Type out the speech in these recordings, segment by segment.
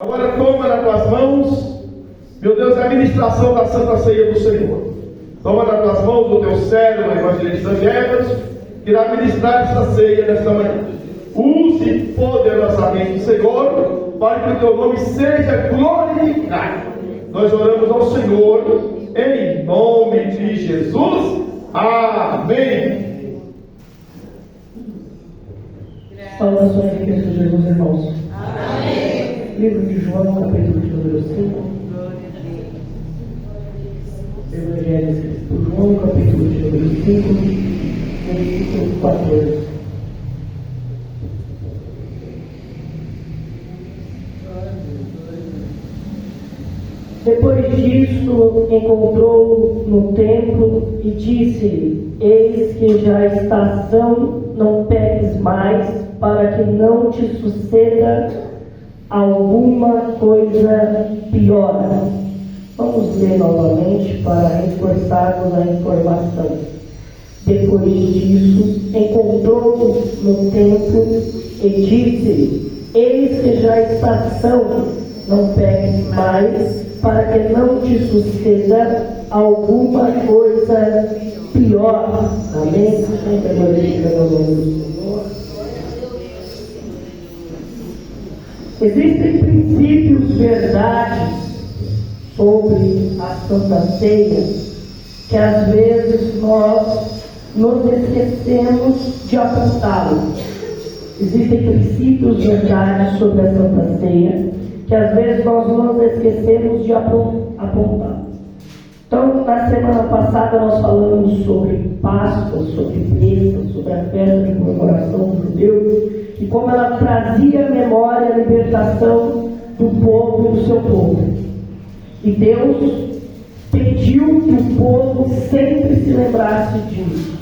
Agora toma nas tuas mãos, meu Deus, a ministração da Santa Ceia do Senhor. Toma nas tuas mãos o teu servo, o evangelista Jefferson, que irá ministrar esta ceia nesta manhã. Use poderosamente, Senhor, para que o teu nome seja glorificado. Nós oramos ao Senhor, em nome de Jesus. Amém. Saudações em Cristo Jesus, irmãos. Amém. Livro de João, capítulo de número 5. Evangelho escrito por João, capítulo de número 5, versículo 14. Depois disso, encontrou-o no templo e disse-lhe: Eis que já a estação, não peques mais, para que não te suceda alguma coisa pior. Vamos ler novamente para reforçarmos a informação. Depois disso, encontrou-o no templo e disse-lhe: Eis que já a estação, não peques mais, para que não te suceda alguma coisa pior. Amém? Sempre glorifica o nome do Senhor. Existem princípios, verdades sobre a Santa Ceia que às vezes nós nos esquecemos de apontá-los. Existem princípios, verdades sobre a Santa Ceia que às vezes nós nos esquecemos de apontar. Então, na semana passada nós falamos sobre Páscoa, sobre Pêssego, sobre a festa de comemoração dos judeus, e como ela trazia à memória a libertação do povo e do seu povo. E Deus pediu que o povo sempre se lembrasse disso.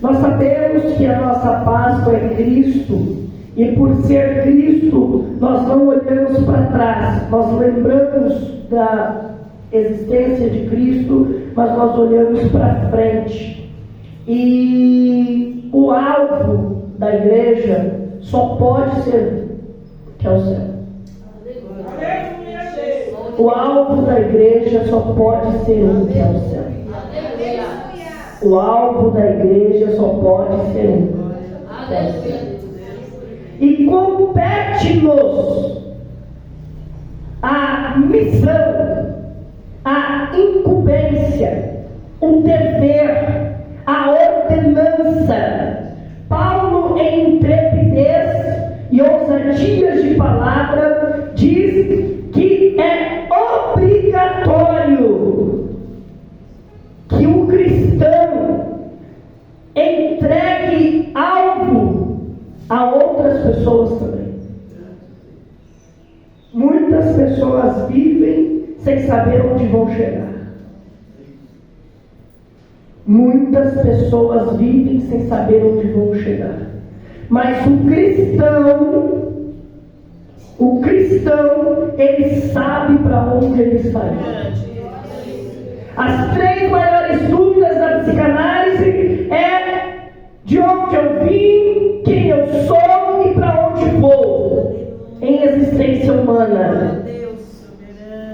Nós sabemos que a nossa Páscoa é Cristo, e por ser Cristo, nós não olhamos para trás, nós lembramos da existência de Cristo, mas nós olhamos para frente. E o alvo da igreja só pode ser que é o céu. O alvo da igreja só pode ser um, que é o céu. O alvo da igreja só pode ser um, que é o céu. E compete-nos a missão, a incumbência, o dever, a ordenança. Paulo, em intrepidez e ousadias de palavra, diz que é obrigatório que o cristão entregue algo a outras pessoas também. Muitas pessoas vivem sem saber onde vão chegar. Muitas pessoas vivem sem saber onde vão chegar. Mas o cristão, ele sabe para onde ele está indo. As 3 maiores dúvidas da psicanálise é de onde eu vim, quem eu sou e para onde vou em existência humana.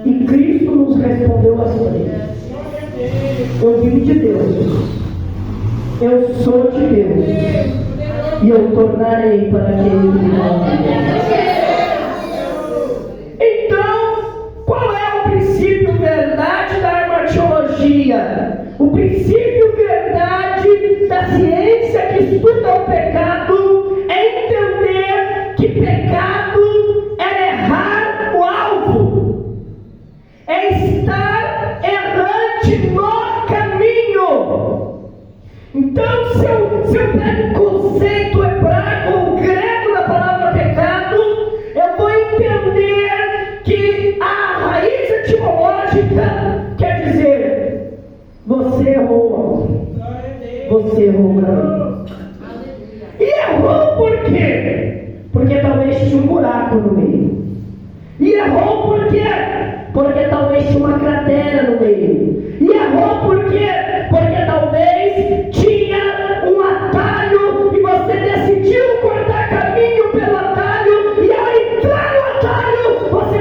E Cristo nos respondeu as 3. Eu vim de Deus, eu sou de Deus, e eu tornarei para aquele que me ama. Então, qual é o princípio verdade da armatiologia? O princípio verdade da ciência que estuda o pecado é entender que pecado é errar o alvo, é estar errante no caminho. Então, se eu pego o conceito hebraico, o grego da palavra pecado, eu vou entender que a raiz etimológica quer dizer: você errou, você errou o caminho. E errou por quê? Porque talvez tinha um buraco no meio. E errou por quê? Porque talvez tinha uma cratera no meio. E errou por quê? Porque talvez tinha um atalho e você decidiu cortar caminho pelo atalho, e ao entrar no atalho, você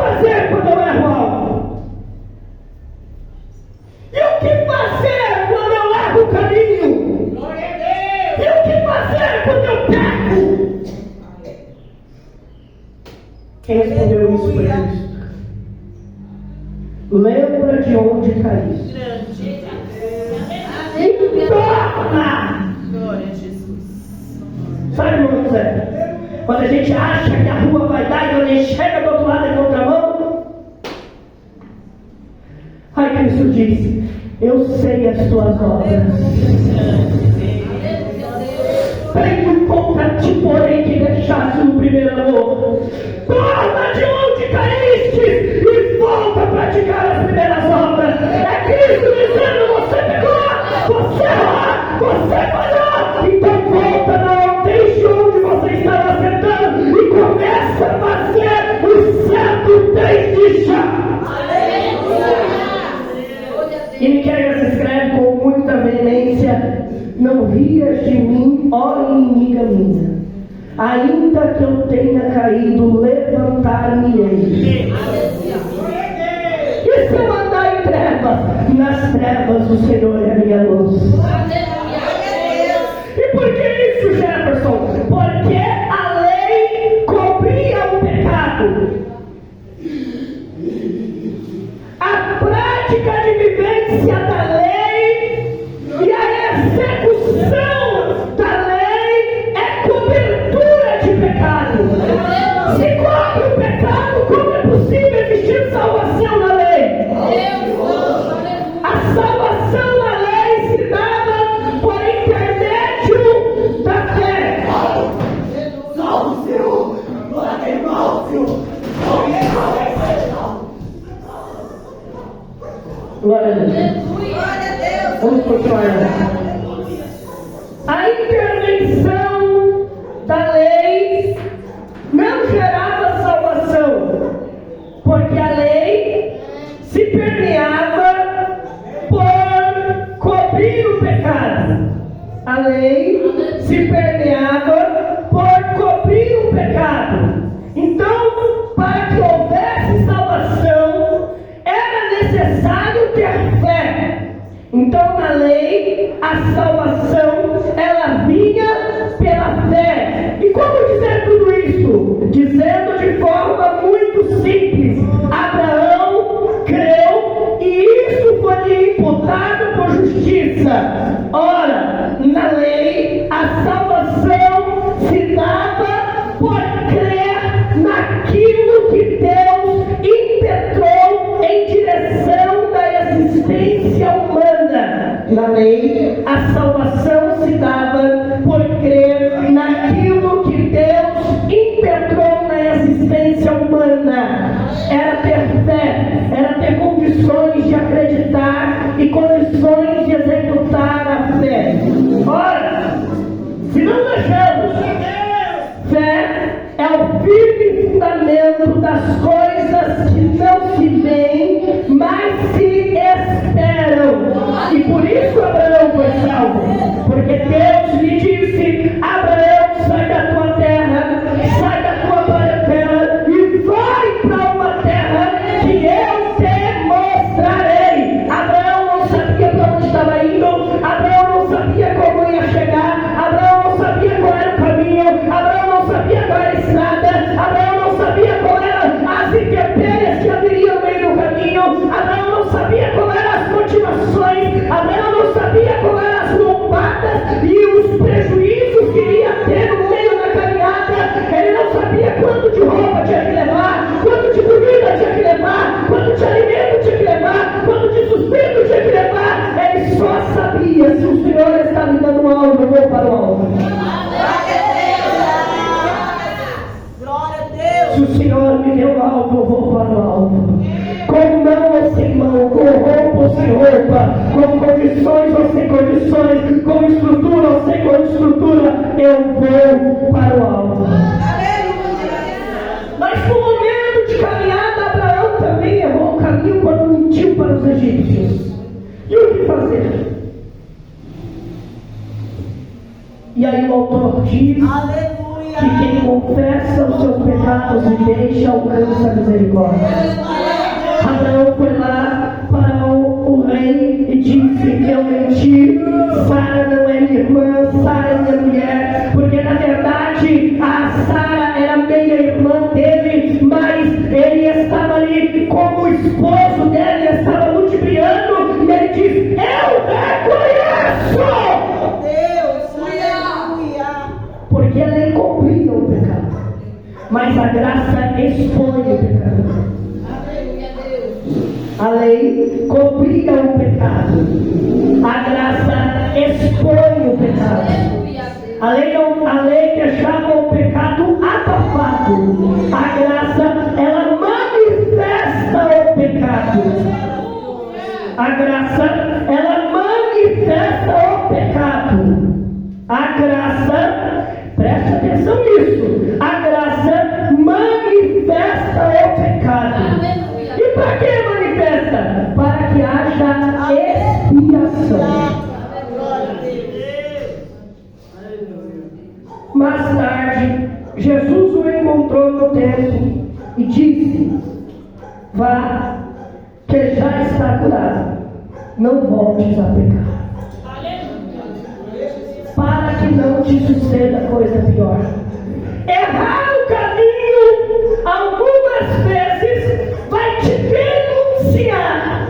fazer quando eu erro algo? E o que fazer quando eu erro o caminho? Glória a Deus. E o que fazer quando eu peco? Quem respondeu isso foi Cristo. Lembra de onde caíste e torna. Glória a Jesus. Sabe, irmão José? Quando a gente acha que a rua vai dar e quando a gente chega do outro lado é contramão. Aí Cristo disse: eu sei as tuas obras. Tenho contra ti, porém, que deixaste no primeiro amor. Torna de onde caíste e volta a praticar as primeiras obras. É Cristo dizendo: você pegou, você errou, você falhou. Então volta, não deixe onde você estava acertando e começa a fazer o certo desde já. E Miqueias escreve com muita veemência: não rias de mim, ó inimiga minha. Ainda que eu tenha caído, levantar-me-ei. E se eu andar em trevas? Nas trevas o Senhor é a minha luz. E por que isso, Jefferson? Porque a lei cobria o pecado. A prática de vivência da lei e a execução da lei é cobertura de pecado. Se cobre o pecado, como é possível existir salvação na lei? A salvação na lei se dava por intermédio da fé. Salve o Senhor! Glória ao Senhor! Glória a Deus! Vamos continuar. A intervenção da lei não gerava salvação, porque a lei se permeava por cobrir o pecado. A lei se permeava por cobrir o pecado. Então, para que houvesse salvação, era necessário ter fé. Então, na lei, a salvação, ela vinha pela fé. E como dizer tudo isso? Dizendo de forma muito simples: Abraão creu e isso foi-lhe imputado por justiça. Ora, na lei, a salvação se dava por crer naquilo que Deus impetrou em direção da existência humana. Na lei, a salvação se dava por crer naquilo que Deus impetrou na existência humana. Era ter fé, era ter condições de acreditar e condições de executar a fé. Ora, se não deixamos, fé é o firme fundamento das coisas que não se veem, mas se esperam. E por isso Abraão foi salvo, porque Deus lhe disse: Abraão, sai da tua terra, sai da tua parentela e vai para uma terra que eu te mostrarei. Abraão não sabia para onde estava indo, Abraão não sabia como ia chegar, Abraão não sabia qual era o caminho, Abraão não sabia qual era a estrada, Abraão não sabia qual eram as intempéries que haveriam no meio do caminho, Abraão não sabia qual eram as motivações, Abraão não sabia qual eram as lombadas e os prejuízos que iria ter no meio da caminhada. Ele não sabia quanto de roupa tinha que levar, quanto de comida tinha que levar, quanto de alimento tinha que levar, quanto de sustento tinha que levar. Ele só sabia: se o Senhor está me dando algo, eu vou para o alvo. Se o Senhor me deu algo, eu vou para o alvo. Com mão ou sem mão, com roupa ou sem roupa, com condições ou sem condições, com estrutura ou sem estrutura, eu vou para o alvo. Mas no momento de caminhada, Abraão também errou o caminho quando mentiu para os egípcios. E o que fazer? E aí o autor diz: aleluia. que quem confessa os seus pecados e deixa alcança a misericórdia. Abraão foi lá para o rei e disse: eu menti, Sara não é minha irmã, Sara é minha mulher, porque na verdade a Sara era meia irmã dele, mas ele estava ali como esposo dele, estava ludibriando, e ele diz: eu reconheço! Porque a lei cobria o pecado, mas a graça expõe o pecado. A lei cobria o pecado, a graça expõe o pecado. A lei deixava o pecado abafado, a graça ela manifesta o pecado. A graça ela manifesta o pecado. A graça, preste atenção nisso, a graça manifesta o pecado. E para que manifesta? Para que haja expiação. Mais tarde, Jesus o encontrou no templo e disse: vá, que já está curado, não voltes a pecar, para que não te suceda coisa pior. Errar o caminho algumas vezes vai te denunciar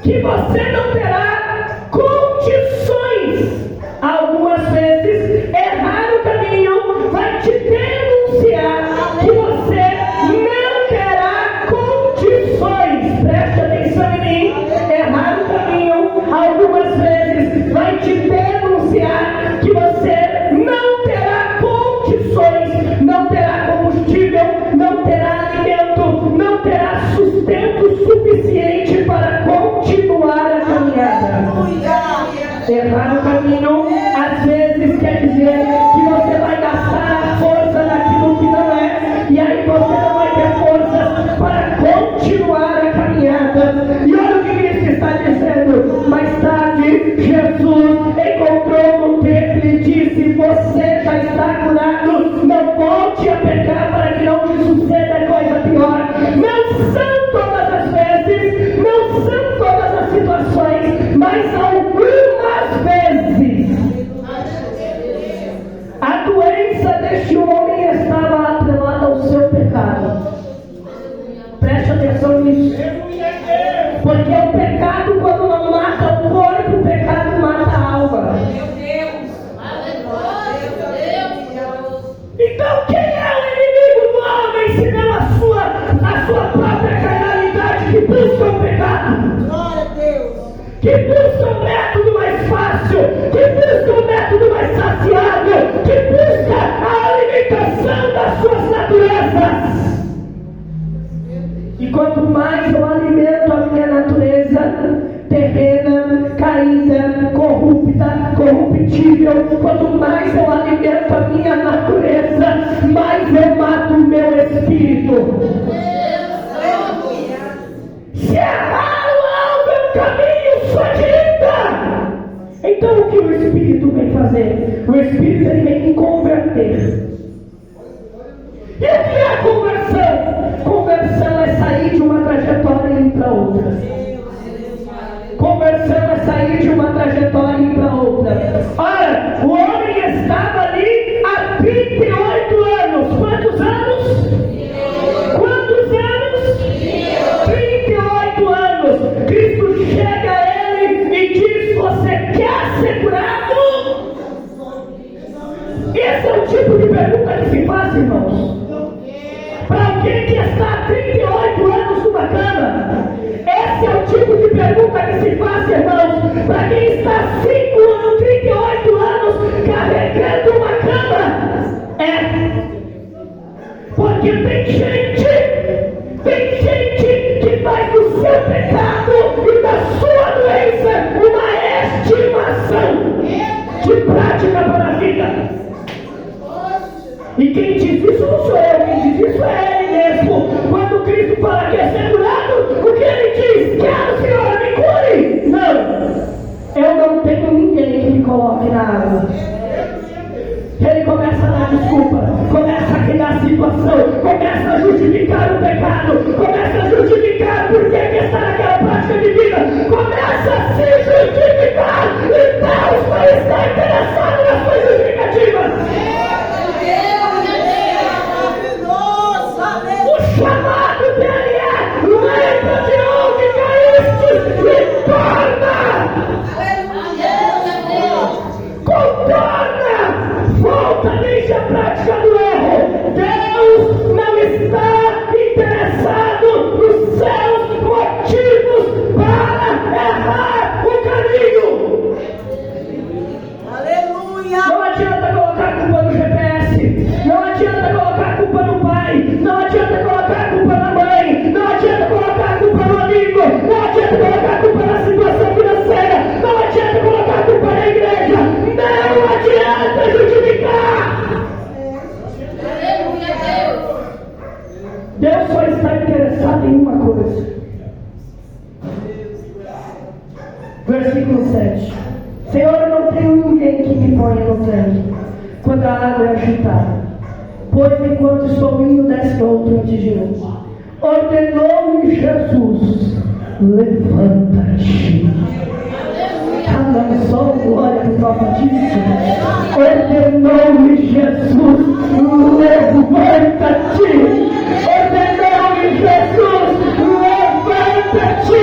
que você não terá condições. Algumas vezes errar o caminho vai te denunciar que você não terá condições. Preste atenção em mim. Errar o caminho algumas vezes vai te denunciar que você não terá condições, não terá combustível, não terá alimento, não terá sustento suficiente para continuar a caminhada. Errar o caminho às vezes quer dizer que você vai gastar a força naquilo que não é, e aí você não vai ter forças para continuar a caminhada. E olha o que Cristo está dizendo. Mais tarde, Jesus encontrou no templo e disse: você já está curado, não volte a pecar para que não te suceda coisa pior. Não são todas as vezes, não são todas as situações, mas algumas vezes a doença deste homem estava atrelada ao seu pecado. Preste atenção nisso. Porque o pecado, quando não mata o corpo, o pecado mata a alma. Então quem é o inimigo do homem, se não a sua própria carnalidade que busca o pecado? Que busca um método mais fácil, que busca um método mais saciado, que busca a alimentação das suas naturezas. E quanto mais eu alimento a minha natureza terrena, caída, corrupta, corruptível, quanto mais eu alimento a minha natureza, mais eu mato o meu espírito. Se errar o caminho, sua direita. Então o que o Espírito vem fazer? O Espírito ele vem me converter. E o que é conversão? Conversão é sair de uma trajetória e ir para outra. Conversão é sair de uma trajetória e ir para outra. Ora, o homem estava ali há 38 anos. Quantos anos? Quantos anos? 38 anos. Cristo chega a ele e diz: você quer ser curado? situação, começa a justificar o pecado, começa a justificar por que está naquela prática de vida, começa a se justificar, e Deus vai estar interessado nas suas justificativas. O chamado dele é: lembra de onde caíste e torna! Contorna! Volta, deixa a prática do erro. Deus não está interessado nos seus motivos para errar o caminho. Não adianta colocar a culpa no GPS, não adianta colocar a culpa no pai, não adianta colocar a culpa na mãe, não adianta colocar a culpa no amigo, não adianta colocar a culpa na situação financeira, não adianta colocar a culpa na igreja, não adianta justificar. Deus só está interessado em uma coisa. Versículo 7. Senhor, eu não tenho ninguém que me ponha no tanque quando a água é agitada, pois enquanto estou indo, desce outro antes de mim. Ordenou-me Jesus: levanta-te. Só glória por causa disso. Ordenou-me Jesus: levanta-te. Ordenou-me Jesus: levanta-te.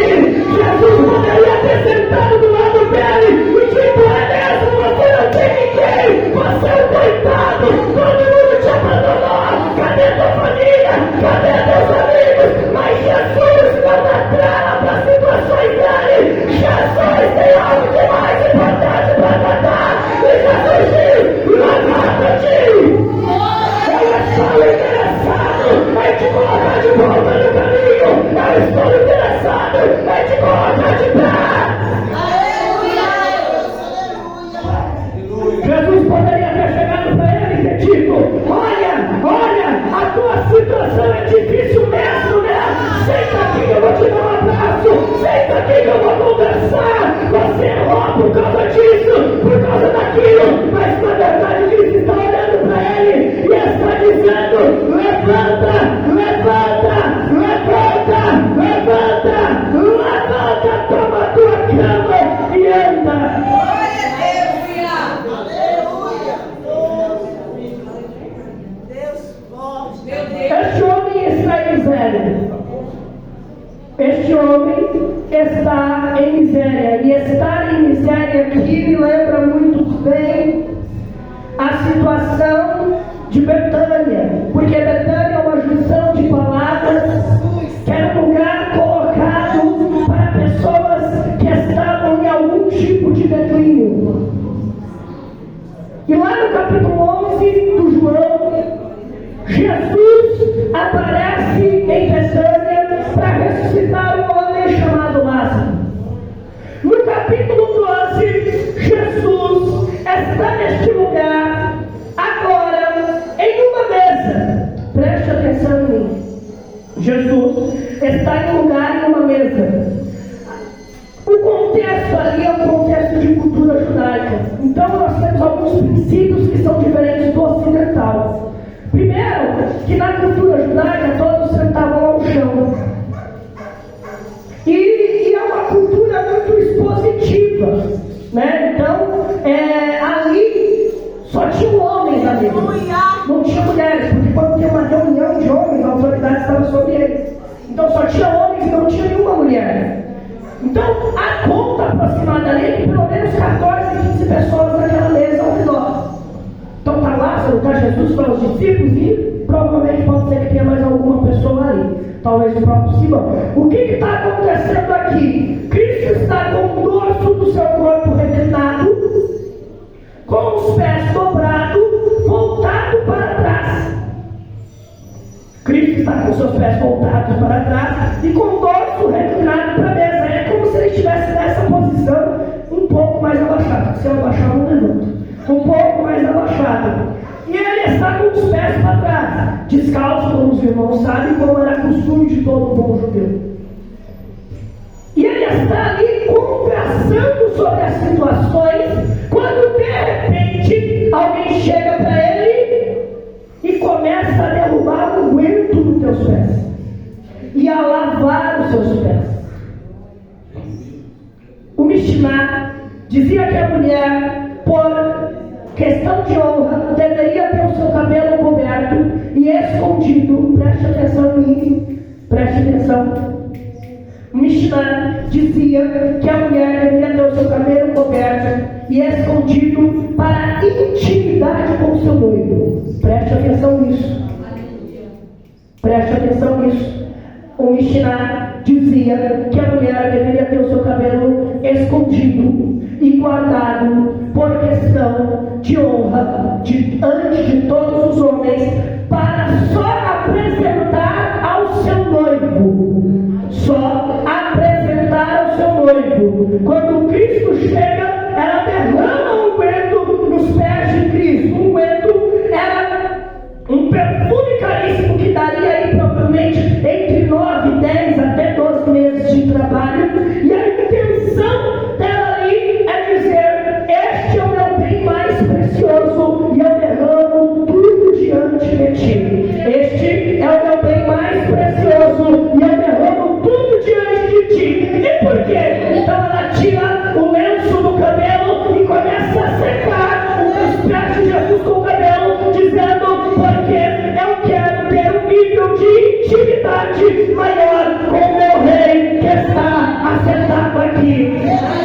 Jesus poderia ter sentado do lado dele e tipo: é mesmo, você não tem ninguém, você é um coitado, todo mundo te abandonou, cadê tua família, cadê teus amigos? Mas Jesus não dá trela para as situações dele. Jesus tem algo de mais importante para tratar, e Jesus diz: levanta-te. Eu estou interessado em te colocar de volta no caminho, eu estou interessado em te colocar de pé. Jesus poderia ter chegado para ele e ter dito: olha, a tua situação é difícil mesmo, né? Senta aqui que eu vou te dar um abraço, senta aqui que eu vou conversar. Você errou por causa disso, por causa daquilo, mas na verdade Cristo está olhando para ele e está dizendo: levanta, toma a tua cama e anda. Este homem está em miséria. Este homem está em miséria. E estar em miséria aqui me lembra muito bem a situação de Betânia. Porque Betânia é uma junção de palavras que era um lugar colocado para pessoas que estavam em algum tipo de declínio. E lá no capítulo 11 do João, Jesus aparece em Betânia para ressuscitar um homem chamado Lázaro. No capítulo 12, Jesus está neste lugar, agora, em uma mesa. Preste atenção em mim. Jesus está em um lugar, em uma mesa. O contexto ali é um contexto de cultura judaica. Então nós temos alguns princípios que são diferentes do ocidental. Primeiro, que na cultura judaica todos sentavam ao chão. E é uma cultura muito expositiva, né? Então, ali só tinham homens ali. Não tinha mulheres, porque quando tem uma reunião de homens, a autoridade estava sobre eles. Então só tinha homens e não tinha nenhuma mulher. Então, a conta aproximada ali é que pelo menos 14, 15 pessoas naquela mesa ao redor. Então está Lázaro, está Jesus, estão os discípulos e provavelmente pode ser que tenha mais alguma pessoa ali. Talvez o próprio Simão. O que está acontecendo aqui? Cristo está com o dorso do seu corpo reclinado, com os pés dobrados, voltado para trás. Cristo está com seus pés voltados para trás e com o dorso reclinado para a mesa. É como se ele estivesse nessa posição um pouco mais abaixado. Se eu abaixar, não levanto. Um pouco mais abaixado. E ele está com os pés para trás, descalço, como os irmãos sabem, como era costume de todo bom judeu. E ele está ali conversando sobre as situações, quando de repente alguém chega para ele e começa a derrubar lavar os seus pés. O Mishnah dizia que a mulher, por questão de honra, deveria ter o seu cabelo coberto e escondido. Preste atenção em mim, preste atenção. O Mishnah dizia que a mulher deveria ter o seu cabelo coberto e escondido para a intimidade com o seu noivo. Preste atenção nisso. Preste atenção nisso. O Mishnah dizia que a mulher deveria ter o seu cabelo escondido e guardado por questão de honra diante de todos os homens, para só apresentar ao seu noivo. Só apresentar ao seu noivo. Quando Cristo chega, ela derrama um unguento nos pés de Cristo. Um unguento era um perfume caríssimo que daria aí provavelmente entre 9, 10 até 12 meses de trabalho. E a intenção dela ali é dizer: este é o meu bem mais precioso e eu derramo tudo diante de ti. Este é o meu bem mais precioso e eu derramo tudo diante de ti. E por quê? Então ela tira o lenço do cabelo e começa a secar os pés de Jesus com o cabelo, dizendo: porque eu quero ter um nível de intimidade maior com o meu rei que está assentado aqui.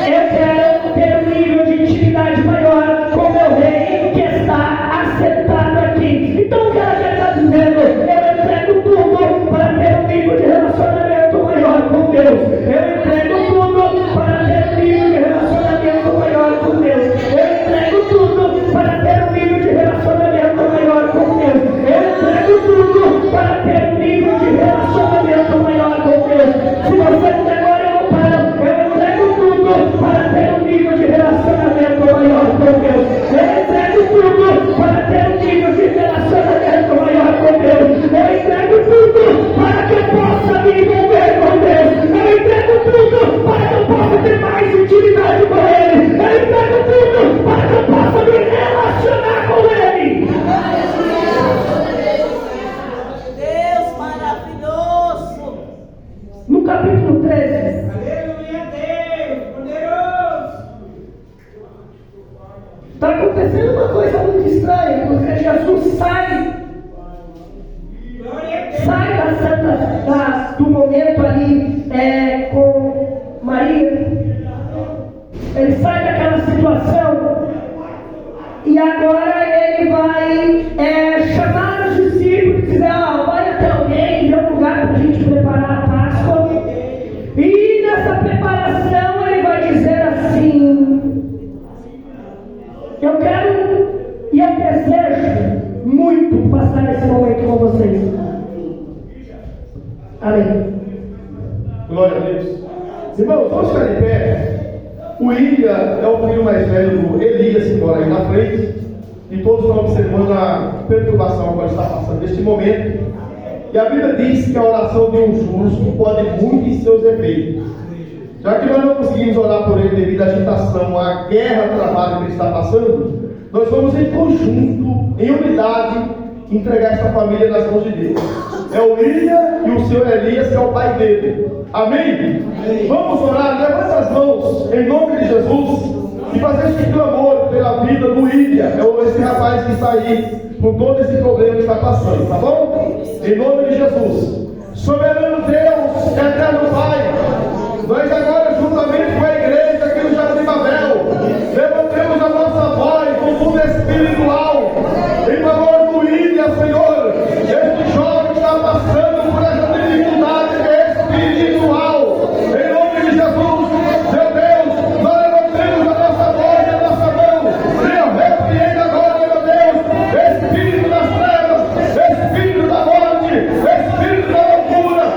Eu quero ter um nível de intimidade maior com o meu rei que está assentado aqui. Então o que ela já está dizendo? Eu entrego tudo para ter um nível de relacionamento maior com Deus. Eu entrego tudo para ter um nível de relacionamento maior com Deus. Eu entrego tudo para ter um nível de relacionamento maior com Deus. Eu entrego tudo para ter um nível de relacionamento maior com Deus. Se você não agora eu não paro. Eu entrego tudo para ter um nível de relacionamento maior com Deus. Eu entrego tudo para ter um nível de relacionamento maior com Deus. Eu entrego tudo para que eu possa me envolver com Deus. Eu entrego tudo para que eu possa ter mais intimidade com Ele. Eu entrego tudo para que eu possa me relacionar com Ele. Deus maravilhoso. No capítulo 13, Aleluia, Deus poderoso. está acontecendo uma coisa muito estranha, porque Jesus sai do momento ali com Maria. Ele sai daquela situação e agora ele vai chamar os discípulos e dizer: vai até alguém, vê um lugar para a gente preparar a Páscoa. E nessa preparação ele vai dizer assim: eu quero e eu desejo muito passar esse momento com vocês. Amém. Glória a Deus. Irmãos, vamos ficar de pé. O Ilha é o filho mais velho do Elias, que mora aí na frente. E todos estão observando a perturbação que está passando neste momento. E a Bíblia diz que a oração de um justo pode muito em seus efeitos. Já que nós não conseguimos orar por ele devido à agitação, à guerra, ao trabalho que ele está passando, nós vamos em conjunto, em unidade, entregar esta família nas mãos de Deus. É o Ilha e o seu Elias, que é o pai dele. Amém? Vamos orar, levanta as mãos em nome de Jesus e fazer esse clamor pela vida do Ilha, esse rapaz que está aí com todo esse problema que está passando, tá bom? Em nome de Jesus. Soberano Deus, eterno Pai, nós agora juntamente